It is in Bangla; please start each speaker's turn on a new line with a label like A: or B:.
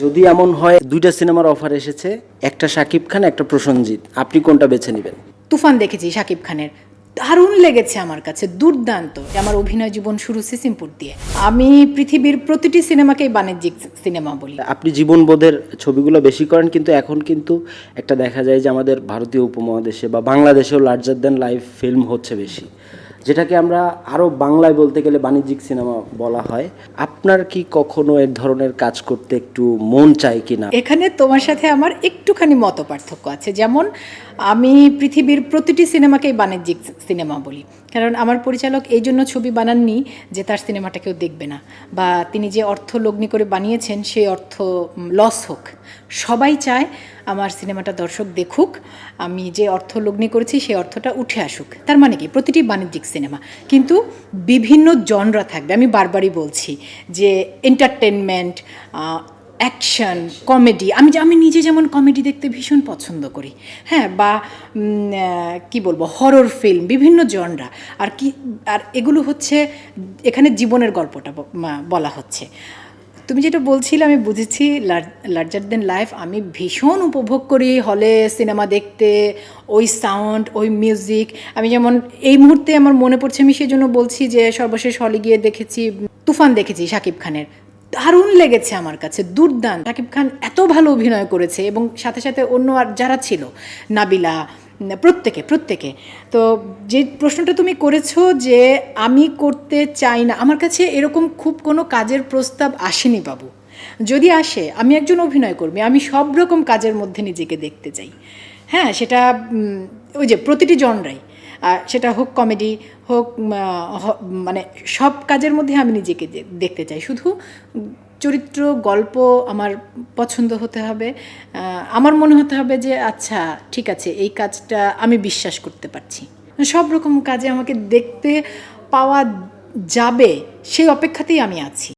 A: যদি এমন হয় দুইটা সিনেমার অফার এসেছে, একটা শাকিব খান একটা প্রসেনজিৎ, আপনি কোনটা বেছে নেবেন?
B: তুফান দেখেছি শাকিব খানের, দারুণ লেগেছে আমার কাছে, দুর্দান্ত। আমার অভিনয় জীবন শুরু সিসিমপুর দিয়ে। আমি পৃথিবীর প্রতিটি সিনেমাকেই বাণিজ্যিক সিনেমা বলি।
A: আপনি জীবনবোধের ছবিগুলো বেশি করেন, কিন্তু এখন কিন্তু একটা দেখা যায় যে আমাদের ভারতীয় উপমহাদেশে বা বাংলাদেশেও লার্জার দ্যান লাইফ ফিল্ম হচ্ছে বেশি, যেটাকে আমরা আরও বাংলায় বলতে গেলে বাণিজ্যিক সিনেমা বলা হয়। আপনার কি কখনো এর ধরনের কাজ করতে একটু মন চায় কি না?
B: এখানে তোমার সাথে আমার একটুখানি মত পার্থক্য আছে। যেমন আমি পৃথিবীর প্রতিটি সিনেমাকেই বাণিজ্যিক সিনেমা বলি, কারণ আমার পরিচালক এই জন্য ছবি বানাননি যে তার সিনেমাটা কেউ দেখবে না, বা তিনি যে অর্থ লগ্নি করে বানিয়েছেন সেই অর্থ লস হোক। সবাই চায় আমার সিনেমাটা দর্শক দেখুক, আমি যে অর্থ লগ্নি করেছি সেই অর্থটা উঠে আসুক। তার মানে কি, প্রতিটি বাণিজ্যিক সিনেমা, কিন্তু বিভিন্ন জনরা থাকবে। আমি বারবারই বলছি যে এন্টারটেনমেন্ট, অ্যাকশন, কমেডি। আমি নিজে যেমন কমেডি দেখতে ভীষণ পছন্দ করি, হ্যাঁ, বা কি বলবো, হরর ফিল্ম, বিভিন্ন জনরা। আর এগুলো হচ্ছে এখানে জীবনের গল্পটা বলা হচ্ছে। তুমি যেটা বলছিলে আমি বুঝেছি, লার্জার দেন লাইফ আমি ভীষণ উপভোগ করি হলে সিনেমা দেখতে, ওই সাউন্ড, ওই মিউজিক। আমি যেমন এই মুহূর্তে আমার মনে পড়ছে, আমি সেই জন্য বলছি যে সর্বশেষ হলে গিয়ে দেখেছি তুফান দেখেছি শাকিব খানের, দারুণ লেগেছে আমার কাছে, দুর্দান্ত। শাকিব খান এত ভালো অভিনয় করেছে, এবং সাথে সাথে অন্য আর যারা ছিল, নাবিলা, প্রত্যেকে। তো যে প্রশ্নটা তুমি করেছো যে আমি করতে চাই না, আমার কাছে এরকম খুব কোনো কাজের প্রস্তাব আসেনি বাবু। যদি আসে, আমি একজন অভিনয় কর্মী, আমি সব রকম কাজের মধ্যে নিজেকে দেখতে চাই। হ্যাঁ, সেটা ওই যে প্রতিটি জনরাই, সেটা হোক কমেডি হোক, মানে সব কাজের মধ্যে আমি নিজেকে দেখতে চাই। শুধু চরিত্র, গল্প আমার পছন্দ হতে হবে, আমার মনে হতে হবে যে আচ্ছা ঠিক আছে, এই কাজটা আমি বিশ্বাস করতে পারছি। সব রকম কাজে আমাকে দেখতে পাওয়া যাবে সেই অপেক্ষাতেই আমি আছি।